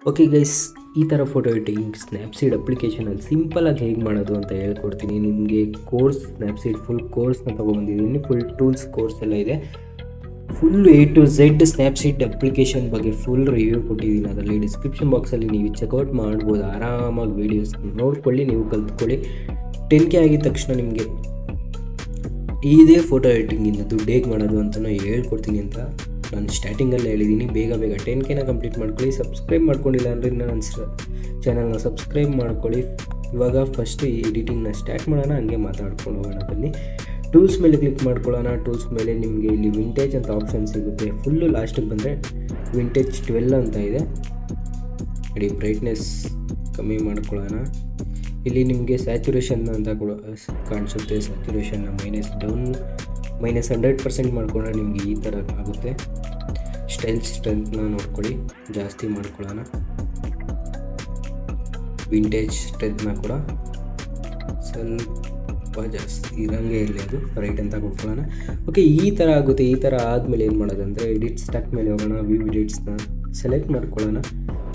Okay guys, ಈ ಥರ photo editing Snapseed ಅಪ್ಲಿಕೇಶನಲ್ಲಿ ಸಿಂಪಲಾಗಿ ಹೇಗೆ ಮಾಡೋದು ಅಂತ ಹೇಳ್ಕೊಡ್ತೀನಿ. ನಿಮಗೆ ಕೋರ್ಸ್ ಸ್ನ್ಯಾಪ್ಸೀಡ್ ಫುಲ್ ಕೋರ್ಸ್ನ ತೊಗೊಬಂದಿದ್ದೀನಿ. ಫುಲ್ ಟೂಲ್ಸ್ ಕೋರ್ಸ್ ಎಲ್ಲ ಇದೆ. Full A to Z Snapseed application ಬಗ್ಗೆ ಫುಲ್ ರಿವ್ಯೂ ಕೊಟ್ಟಿದ್ದೀನಿ. ಅದರಲ್ಲಿ ಡಿಸ್ಕ್ರಿಪ್ಷನ್ ಬಾಕ್ಸಲ್ಲಿ ನೀವು ಚೆಕ್ಔಟ್ ಮಾಡ್ಬೋದು. ಆರಾಮಾಗಿ ವೀಡಿಯೋಸ್ ನೋಡ್ಕೊಳ್ಳಿ, ನೀವು ಕಲ್ತ್ಕೊಳ್ಳಿ. 10K ಆಗಿದ ತಕ್ಷಣ ನಿಮಗೆ ಇದೇ ಫೋಟೋ ಎಡಿಟಿಂಗಿಂದ ದುಡ್ಡು ಹೇಗೆ ಮಾಡೋದು ಅಂತಲೂ ಹೇಳ್ಕೊಡ್ತೀನಿ ಅಂತ ನಾನು ಸ್ಟಾರ್ಟಿಂಗಲ್ಲೇ ಹೇಳಿದ್ದೀನಿ. ಬೇಗ 10Kನ ಕಂಪ್ಲೀಟ್ ಮಾಡ್ಕೊಳ್ಳಿ. ಸಬ್ಸ್ಕ್ರೈಬ್ ಮಾಡ್ಕೊಂಡಿಲ್ಲ ಅಂದರೆ ನನ್ನ ಚಾನಲ್ನ ಸಬ್ಸ್ಕ್ರೈಬ್ ಮಾಡ್ಕೊಳ್ಳಿ. ಇವಾಗ ಫಸ್ಟ್ ಈ ಎಡಿಟಿಂಗ್ನ ಸ್ಟಾರ್ಟ್ ಮಾಡೋಣ, ಹಂಗೆ ಮಾತಾಡ್ಕೊಂಡು ಹೋಗೋಣ ಬನ್ನಿ. ಟೂಲ್ಸ್ ಮೇಲೆ ಕ್ಲಿಕ್ ಮಾಡ್ಕೊಳ್ಳೋಣ. ಟೂಲ್ಸ್ ಮೇಲೆ ನಿಮಗೆ ಇಲ್ಲಿ ವಿಂಟೇಜ್ ಅಂತ ಆಪ್ಷನ್ ಸಿಗುತ್ತೆ. ಫುಲ್ಲು ಲಾಸ್ಟಿಗೆ ಬಂದರೆ ವಿಂಟೇಜ್ 12 ಅಂತ ಇದೆ. ಇಡೀ ಬ್ರೈಟ್ನೆಸ್ ಕಮ್ಮಿ ಮಾಡ್ಕೊಳ್ಳೋಣ. ಇಲ್ಲಿ ನಿಮಗೆ ಸ್ಯಾಚುರೇಷನ್ ಅಂತ ಕೂಡ ಕಾಣಿಸುತ್ತೆ. ಸ್ಯಾಚುರೇಷನ್ನ -100% ಮಾಡ್ಕೊಂಡ್ರೆ ನಿಮಗೆ ಈ ಥರ ಆಗುತ್ತೆ. ಸ್ಟ್ರೆಂತ್ನ ನೋಡ್ಕೊಳ್ಳಿ, ಜಾಸ್ತಿ ಮಾಡ್ಕೊಳ್ಳೋಣ. ವಿಂಟೇಜ್ ಸ್ಟ್ರೆಂತ್ನ ಕೂಡ ಸ್ವಲ್ಪ ಜಾಸ್ತಿ ಇರಂಗೆ ಇರಲಿ, ಅದು ರೈಟ್ ಅಂತ ಕೊಟ್ಕೊಳ್ಳೋಣ. ಓಕೆ, ಈ ಥರ ಆಗುತ್ತೆ. ಈ ಥರ ಆದಮೇಲೆ ಏನು ಮಾಡೋದಂದರೆ ಎಡಿಟ್ ಸ್ಟಾಕ್ ಮೇಲೆ ಹೋಗೋಣ. ವ್ಯೂ ಎಡಿಟ್ಸ್ನ ಸೆಲೆಕ್ಟ್ ಮಾಡ್ಕೊಳ್ಳೋಣ.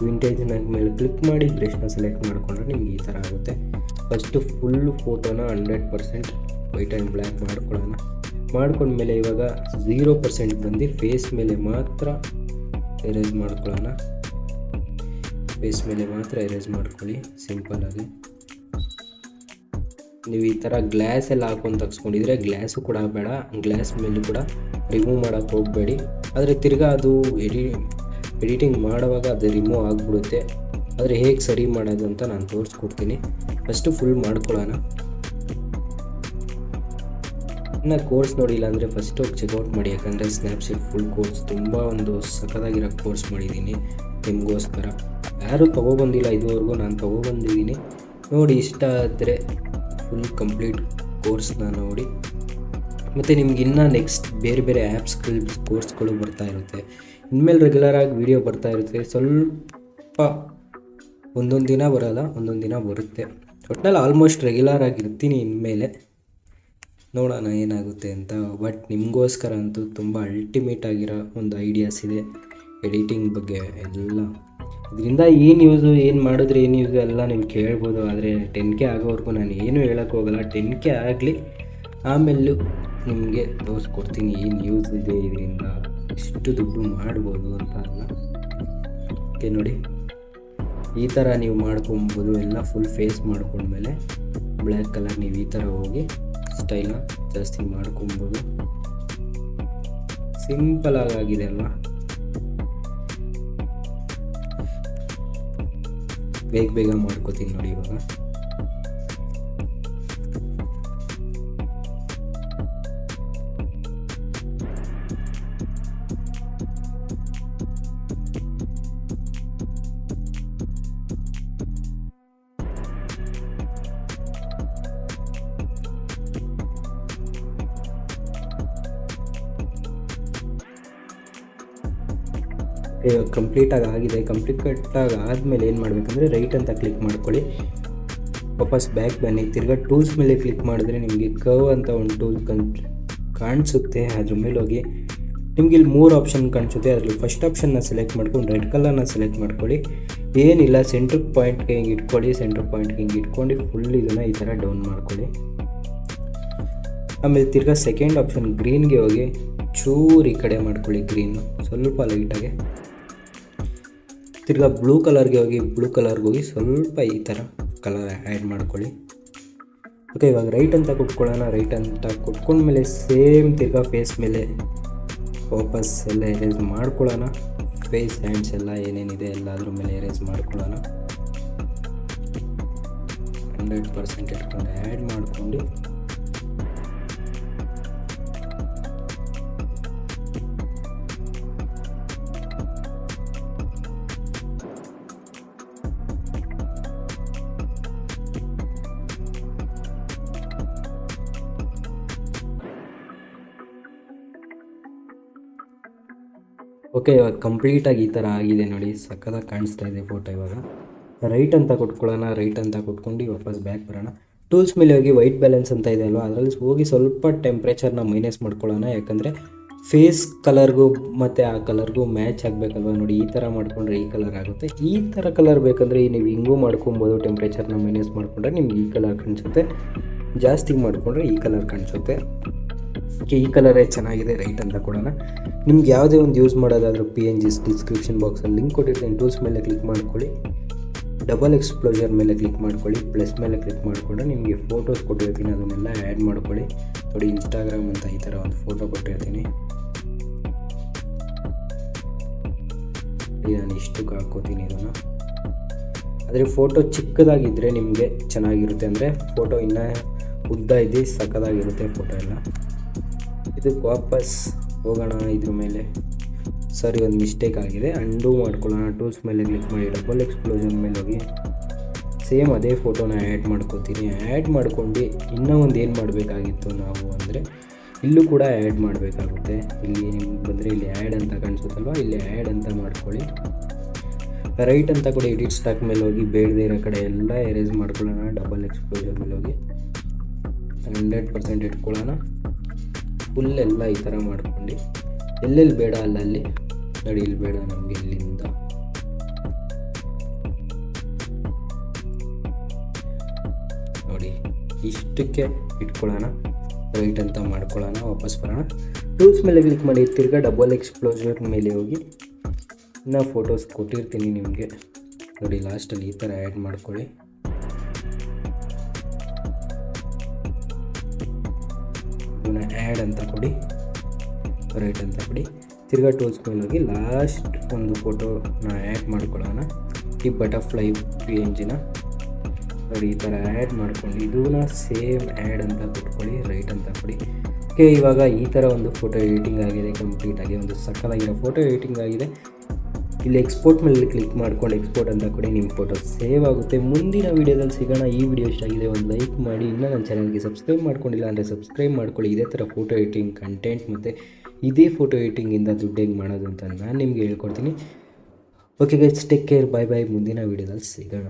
ವಿಂಟೇಜ್ನ ಮೇಲೆ ಕ್ಲಿಕ್ ಮಾಡಿ ಬ್ರಷ್ನ ಸೆಲೆಕ್ಟ್ ಮಾಡಿಕೊಂಡ್ರೆ ನಿಮ್ಗೆ ಈ ಥರ ಆಗುತ್ತೆ. ಫಸ್ಟು ಫುಲ್ ಫೋಟೋನ 100% ವೈಟ್ ಆ್ಯಂಡ್ ಬ್ಲ್ಯಾಕ್ ಮಾಡ್ಕೊಳ್ಳೋಣ. ಮಾಡ್ಕೊಂಡ್ಮೇಲೆ ಇವಾಗ 0% ಬಂದು ಫೇಸ್ ಮೇಲೆ ಮಾತ್ರ ಎರೇಸ್ ಮಾಡ್ಕೊಳ್ಳೋಣ. ಫೇಸ್ ಮೇಲೆ ಮಾತ್ರ ಎರೇಸ್ ಮಾಡ್ಕೊಳ್ಳಿ ಸಿಂಪಲಾಗಿ. ನೀವು ಈ ಥರ ಗ್ಲಾಸ್ ಎಲ್ಲ ಹಾಕೊಂಡು ತೆಗೆಸ್ಕೊಂಡಿದ್ರೆ ಗ್ಲಾಸು ಕೂಡ ಬೇಡ, ಗ್ಲಾಸ್ ಮೇಲೆ ಕೂಡ ರಿಮೂವ್ ಮಾಡೋಕ್ಕೆ ಹೋಗಬೇಡಿ. ಆದರೆ ತಿರ್ಗಾ ಅದು ಎಡಿಟಿಂಗ್ ಮಾಡುವಾಗ ಅದು ರಿಮೂವ್ ಆಗಿಬಿಡುತ್ತೆ. ಆದರೆ ಹೇಗೆ ಸರಿ ಮಾಡೋದು ಅಂತ ನಾನು ತೋರಿಸ್ಕೊಡ್ತೀನಿ. ಫಸ್ಟು ಫುಲ್ ಮಾಡ್ಕೊಳ್ಳೋಣ. ಇನ್ನು ಕೋರ್ಸ್ ನೋಡಿಲ್ಲ ಅಂದರೆ ಫಸ್ಟ್ ಹೋಗಿ ಚೆಕ್ಔಟ್ ಮಾಡಿ, ಯಾಕಂದರೆ ಸ್ನ್ಯಾಪ್ಸೀಡ್ ಫುಲ್ ಕೋರ್ಸ್ ತುಂಬ ಒಂದು ಸಖತ್ತಾಗಿರೋ ಕೋರ್ಸ್ ಮಾಡಿದ್ದೀನಿ ನಿಮಗೋಸ್ಕರ. ಯಾರೂ ತೊಗೊಬಂದಿಲ್ಲ ಇದುವರೆಗೂ, ನಾನು ತೊಗೊಬಂದಿದ್ದೀನಿ. ನೋಡಿ, ಇಷ್ಟ ಆದರೆ ಫುಲ್ ಕಂಪ್ಲೀಟ್ ಕೋರ್ಸ್ನ ನೋಡಿ. ಮತ್ತು ನಿಮ್ಗೆ ಇನ್ನೂ ನೆಕ್ಸ್ಟ್ ಬೇರೆ ಬೇರೆ ಆ್ಯಪ್ಸ್ಗಳು ಕೋರ್ಸ್ಗಳು ಬರ್ತಾ ಇರುತ್ತೆ. ಇನ್ಮೇಲೆ ರೆಗ್ಯುಲರಾಗಿ ವೀಡಿಯೋ ಬರ್ತಾ ಇರುತ್ತೆ. ಸ್ವಲ್ಪ ಒಂದೊಂದು ದಿನ ಬರೋಲ್ಲ, ಒಂದೊಂದು ದಿನ ಬರುತ್ತೆ. ಒಟ್ಟಿನಲ್ಲಿ ಆಲ್ಮೋಸ್ಟ್ ರೆಗ್ಯುಲರ್ ಆಗಿರ್ತೀನಿ ಇನ್ಮೇಲೆ. ನೋಡೋಣ ಏನಾಗುತ್ತೆ ಅಂತ. ಬಟ್ ನಿಮಗೋಸ್ಕರ ಅಂತೂ ತುಂಬ ಅಲ್ಟಿಮೇಟ್ ಆಗಿರೋ ಒಂದು ಐಡಿಯಾಸ್ ಇದೆ ಎಡಿಟಿಂಗ್ ಬಗ್ಗೆ ಎಲ್ಲ. ಇದರಿಂದ ಏನು ಯೂಸು, ಏನು ಮಾಡಿದ್ರೆ ಏನು ಯೂಸು ಎಲ್ಲ ನೀವು ಕೇಳ್ಬೋದು. ಆದರೆ 10K ಆಗೋವರೆಗೂ ನಾನು ಏನೂ ಹೇಳೋಕ್ಕೆ ಹೋಗಲ್ಲ. 10K ಆಗಲಿ, ಆಮೇಲೂ ನಿಮಗೆ ತೋರಿಸ್ಕೊಡ್ತೀನಿ ಏನು ಯೂಸ್ ಇದೆ, ಇದರಿಂದ ಎಷ್ಟು ದುಡ್ಡು ಮಾಡ್ಬೋದು ಅಂತ ಅಲ್ಲ. ಓಕೆ, ನೋಡಿ ಈ ಥರ ನೀವು ಮಾಡ್ಕೊಬೋದು. ಎಲ್ಲ ಫುಲ್ ಫೇಸ್ ಮಾಡ್ಕೊಂಡ್ಮೇಲೆ ಬ್ಲ್ಯಾಕ್ ಕಲರ್ ನೀವು ಈ ಥರ ಹೋಗಿ ಸ್ಟೈಲ್ನ ಜಾಸ್ತಿ ಮಾಡ್ಕೊಬೋದು. ಸಿಂಪಲ್ ಆಗಿದೆ ಅಲ್ವಾ? ಬೇಗ ಮಾಡ್ಕೋತೀನಿ ನೋಡಿ ಇವಾಗ. ಕಂಪ್ಲೀಟಾಗಿ ಆಗಿದೆ. ಕಂಪ್ಲೀಟಾಗಿ ಆದಮೇಲೆ ಏನು ಮಾಡಬೇಕಂದ್ರೆ ರೈಟ್ ಅಂತ ಕ್ಲಿಕ್ ಮಾಡ್ಕೊಳ್ಳಿ. ವಾಪಸ್ ಬ್ಯಾಕ್ ಬನ್ನಿ. ತಿರ್ಗಾ ಟೂಲ್ಸ್ ಮೇಲೆ ಕ್ಲಿಕ್ ಮಾಡಿದ್ರೆ ನಿಮಗೆ ಕರ್ವ್ ಅಂತ ಒಂದು ಟೂಲ್ ಕಾಣಿಸುತ್ತೆ. ಅದ್ರ ಮೇಲೆ ಹೋಗಿ ನಿಮ್ಗೆ ಇಲ್ಲಿ 3 ಆಪ್ಷನ್ ಕಾಣಿಸುತ್ತೆ. ಅದರಲ್ಲಿ ಫಸ್ಟ್ ಆಪ್ಷನ್ನ ಸೆಲೆಕ್ಟ್ ಮಾಡ್ಕೊಂಡು ರೆಡ್ ಕಲರ್ನ ಸೆಲೆಕ್ಟ್ ಮಾಡ್ಕೊಳ್ಳಿ. ಏನಿಲ್ಲ, ಸೆಂಟ್ರ್ ಪಾಯಿಂಟ್ಗೆ ಹಿಂಗೆ ಇಟ್ಕೊಳ್ಳಿ. ಸೆಂಟ್ರ್ ಪಾಯಿಂಟ್ಗೆ ಹಿಂಗೆ ಇಟ್ಕೊಂಡು ಫುಲ್ ಇದನ್ನು ಈ ಥರ ಡೌನ್ ಮಾಡ್ಕೊಳ್ಳಿ. ಆಮೇಲೆ ತಿರ್ಗಾ ಸೆಕೆಂಡ್ ಆಪ್ಷನ್ ಗ್ರೀನ್ಗೆ ಹೋಗಿ ಚೂರು ಈ ಕಡೆ ಮಾಡ್ಕೊಳ್ಳಿ. ಗ್ರೀನು ಸ್ವಲ್ಪ ಲೈಟಾಗೆ. ತಿರ್ಗಾ ಬ್ಲೂ ಕಲರ್ಗೆ ಹೋಗಿ ಸ್ವಲ್ಪ ಈ ಥರ ಕಲರ್ ಆ್ಯಡ್ ಮಾಡ್ಕೊಳ್ಳಿ. ಓಕೆ, ಇವಾಗ ರೈಟ್ ಅಂತ ಕೊಟ್ಕೊಳ್ಳೋಣ. ರೈಟ್ ಅಂತ ಕೊಟ್ಕೊಂಡ್ಮೇಲೆ ಸೇಮ್ ತಿರ್ಗಾ ಫೇಸ್ ಮೇಲೆ ವಾಪಸ್ ಎಲ್ಲ ಎರೇಸ್ ಮಾಡ್ಕೊಳ್ಳೋಣ. ಫೇಸ್ ಹ್ಯಾಂಡ್ಸ್ ಎಲ್ಲ ಏನೇನಿದೆ ಎಲ್ಲ ಅದ್ರ ಮೇಲೆ ಎರೇಸ್ ಮಾಡ್ಕೊಳ್ಳೋಣ. 100% ಇಟ್ಕೊಂಡು ಆ್ಯಡ್ ಮಾಡಿಕೊಂಡು ಓಕೆ, ಇವಾಗ ಕಂಪ್ಲೀಟಾಗಿ ಈ ಥರ ಆಗಿದೆ ನೋಡಿ. ಸಕ್ಕತ್ತಾಗಿ ಕಾಣಿಸ್ತಾ ಇದೆ ಫೋಟೋ. ಇವಾಗ ರೈಟ್ ಅಂತ ಕೊಟ್ಕೊಳ್ಳೋಣ. ರೈಟ್ ಅಂತ ಕೊಟ್ಕೊಂಡು ವಾಪಸ್ ಬ್ಯಾಕ್ ಬರೋಣ. ಟೂಲ್ಸ್ ಮೇಲೆ ಹೋಗಿ ವೈಟ್ ಬ್ಯಾಲೆನ್ಸ್ ಅಂತ ಇದೆ ಅಲ್ವಾ, ಅದರಲ್ಲಿ ಹೋಗಿ ಸ್ವಲ್ಪ ಟೆಂಪ್ರೇಚರ್ನ ಮೈನಸ್ ಮಾಡ್ಕೊಳ್ಳೋಣ. ಯಾಕಂದರೆ ಫೇಸ್ ಕಲರ್ಗೂ ಮತ್ತು ಆ ಕಲರ್ಗೂ ಮ್ಯಾಚ್ ಆಗಬೇಕಲ್ವ. ನೋಡಿ ಈ ಥರ ಮಾಡಿಕೊಂಡ್ರೆ ಈ ಕಲರ್ ಆಗುತ್ತೆ. ಈ ಥರ ಕಲರ್ ಬೇಕಂದರೆ ನೀವು ಹಿಂಗೂ ಮಾಡ್ಕೊಬೋದು. ಟೆಂಪ್ರೇಚರ್ನ ಮೈನಸ್ ಮಾಡಿಕೊಂಡ್ರೆ ನಿಮ್ಗೆ ಈ ಕಲರ್ ಕಾಣಿಸುತ್ತೆ. ಜಾಸ್ತಿ ಮಾಡಿಕೊಂಡ್ರೆ ಈ ಕಲರ್ ಕಾಣಿಸುತ್ತೆ. ಈ ಕಲರೇ ಚೆನ್ನಾಗಿದೆ ರೈಟ್ ಅಂತ ಕೊಡೋಣ. ನಿಮ್ಗೆ ಯಾವುದೇ ಒಂದು ಯೂಸ್ ಮಾಡೋದಾದ್ರೂ PNGs ಡಿಸ್ಕ್ರಿಪ್ಷನ್ ಬಾಕ್ಸಲ್ಲಿ ಲಿಂಕ್ ಕೊಟ್ಟಿರ್ತೀನಿ. ಟೂಲ್ಸ್ ಮೇಲೆ ಕ್ಲಿಕ್ ಮಾಡ್ಕೊಳ್ಳಿ, ಡಬಲ್ ಎಕ್ಸ್ಪ್ಲೋಜರ್ ಮೇಲೆ ಕ್ಲಿಕ್ ಮಾಡ್ಕೊಳ್ಳಿ, ಪ್ಲಸ್ ಮೇಲೆ ಕ್ಲಿಕ್ ಮಾಡಿಕೊಂಡ್ರೆ ನಿಮಗೆ ಫೋಟೋಸ್ ಕೊಟ್ಟಿರ್ತೀನಿ, ಅದನ್ನೆಲ್ಲ ಆ್ಯಡ್ ಮಾಡ್ಕೊಳ್ಳಿ. ನೋಡಿ ಇನ್ಸ್ಟಾಗ್ರಾಮ್ ಅಂತ ಈ ಥರ ಒಂದು ಫೋಟೋ ಕೊಟ್ಟಿರ್ತೀನಿ. ನಾನು ಇಷ್ಟಕ್ಕೆ ಹಾಕ್ಕೋತೀನಿ ಇದನ್ನು. ಆದರೆ ಫೋಟೋ ಚಿಕ್ಕದಾಗಿದ್ದರೆ ನಿಮಗೆ ಚೆನ್ನಾಗಿರುತ್ತೆ, ಅಂದರೆ ಫೋಟೋ ಇನ್ನೂ ಉದ್ದ ಇದೆ ಸಕ್ಕದಾಗಿರುತ್ತೆ ಫೋಟೋ ಎಲ್ಲ. ಇದಕ್ಕೆ ವಾಪಸ್ ಹೋಗೋಣ. ಇದ್ರ ಮೇಲೆ ಸರಿ ಒಂದು ಮಿಸ್ಟೇಕ್ ಆಗಿದೆ, ಅಂಡು ಮಾಡ್ಕೊಳ್ಳೋಣ. ಟೂಲ್ಸ್ ಮೇಲೆ ಕ್ಲಿಕ್ ಮಾಡಿ ಡಬಲ್ ಎಕ್ಸ್ಪ್ಲೋಷನ್ ಮೇಲೆ ಹೋಗಿ ಸೇಮ್ ಅದೇ ಫೋಟೋನ ಆ್ಯಡ್ ಮಾಡ್ಕೋತೀನಿ. ಆ್ಯಡ್ ಮಾಡ್ಕೊಂಡು ಇನ್ನೂ ಒಂದು ಏನು ಮಾಡಬೇಕಾಗಿತ್ತು ನಾವು ಅಂದರೆ ಇಲ್ಲೂ ಕೂಡ ಆ್ಯಡ್ ಮಾಡಬೇಕಾಗುತ್ತೆ. ಇಲ್ಲಿ ನಿಮ್ಗೆ ಬಂದರೆ ಇಲ್ಲಿ ಆ್ಯಡ್ ಅಂತ ಕಾಣಿಸುತ್ತಲ್ವ, ಇಲ್ಲಿ ಆ್ಯಡ್ ಅಂತ ಮಾಡ್ಕೊಳ್ಳಿ. ರೈಟ್ ಅಂತ ಕೂಡ ಎಡಿಟ್ ಸ್ಟಾಕ್ ಮೇಲೆ ಹೋಗಿ ಬೇಡದೇ ಇರೋ ಕಡೆ ಎಲ್ಲ ಎರೇಸ್ ಮಾಡ್ಕೊಳ್ಳೋಣ. ಡಬಲ್ ಎಕ್ಸ್ಪ್ಲೋಜರ್ ಮೇಲೆ ಹೋಗಿ 100% ಇಟ್ಕೊಳ್ಳೋಣ. ಫುಲ್ ಎಲ್ಲ ಈ ಥರ ಮಾಡ್ಕೊಂಡು ಎಲ್ಲೆಲ್ಲಿ ಬೇಡ ಅಲ್ಲಲ್ಲಿ ನೋಡಿ, ಇಲ್ಲಿ ಬೇಡ ನಮಗೆ ಇಲ್ಲಿಂದ ನೋಡಿ ಇಷ್ಟಕ್ಕೆ ಇಟ್ಕೊಳ್ಳೋಣ. ರೈಟ್ ಅಂತ ಮಾಡ್ಕೊಳ್ಳೋಣ. ವಾಪಸ್ ಬರೋಣ. ಟೂಲ್ಸ್ ಮೇಲೆ ಕ್ಲಿಕ್ ಮಾಡಿ ತಿರ್ಗಾ ಡಬಲ್ ಎಕ್ಸ್ಪ್ಲೋಜರ್ ಮೇಲೆ ಹೋಗಿ ಇನ್ನೂ ಫೋಟೋಸ್ ಕೊಟ್ಟಿರ್ತೀನಿ ನಿಮಗೆ. ನೋಡಿ ಲಾಸ್ಟಲ್ಲಿ ಈ ಥರ ಆ್ಯಡ್ ಮಾಡ್ಕೊಳ್ಳಿ. ಇದನ್ನು ಆ್ಯಡ್ ಅಂತ ಕೊಡಿ, ರೈಟ್ ಅಂತ ಕೊಡಿ. ತಿರ್ಗಾ ಟೂಲ್ಸ್ ಮೇಲೆ ಹೋಗಿ ಲಾಸ್ಟ್ ಒಂದು ಫೋಟೋನ ಆ್ಯಡ್ ಮಾಡ್ಕೊಳ್ಳೋಣ. ಈ ಬಟರ್ಫ್ಲೈ PNGನ ನೋಡಿ ಈ ಥರ ಆ್ಯಡ್ ಮಾಡ್ಕೊಂಡು ಇದನ್ನ ಸೇಮ್ ಆ್ಯಡ್ ಅಂತ ಕೊಟ್ಕೊಳ್ಳಿ, ರೈಟ್ ಅಂತ ಕೊಡಿ. ಓಕೆ, ಇವಾಗ ಈ ಥರ ಒಂದು ಫೋಟೋ ಎಡಿಟಿಂಗ್ ಆಗಿದೆ. ಕಂಪ್ಲೀಟಾಗಿ ಒಂದು ಸಕ್ಕತ್ತಾಗಿರೋ ಫೋಟೋ ಎಡಿಟಿಂಗ್ ಆಗಿದೆ. ಇಲ್ಲಿ ಎಕ್ಸ್ಪೋರ್ಟ್ ಮೇಲೆ ಕ್ಲಿಕ್ ಮಾಡ್ಕೊಂಡು ಎಕ್ಸ್ಪೋರ್ಟ್ ಅಂತ ಕೊಡಿ, ನಿಮ್ಮ ಫೋಟೋ ಸೇವ್ ಆಗುತ್ತೆ. ಮುಂದಿನ ವೀಡಿಯೋದಲ್ಲಿ ಸಿಗೋಣ. ಈ ವಿಡಿಯೋ ಇಷ್ಟ ಆಗಿದೆ ಒಂದು ಲೈಕ್ ಮಾಡಿ. ಇನ್ನೂ ನನ್ನ ಚಾನಲ್ಗೆ ಸಬ್ಸ್ಕ್ರೈಬ್ ಮಾಡ್ಕೊಂಡಿಲ್ಲ ಅಂದರೆ ಸಬ್ಸ್ಕ್ರೈಬ್ ಮಾಡ್ಕೊಳ್ಳಿ. ಇದೇ ಥರ ಫೋಟೋ ಎಡಿಟಿಂಗ್ ಕಂಟೆಂಟ್ ಮತ್ತು ಇದೇ ಫೋಟೋ ಎಡಿಟಿಂಗಿಂದ ದುಡ್ಡು ಹೆಂಗೆ ಮಾಡೋದು ಅಂತ ನಾನು ನಿಮಗೆ ಹೇಳ್ಕೊಡ್ತೀನಿ. ಓಕೆ ಗೈಸ್, ಟೇಕ್ ಕೇರ್, ಬಾಯ್ ಬಾಯ್. ಮುಂದಿನ ವೀಡಿಯೋದಲ್ಲಿ ಸಿಗೋಣ.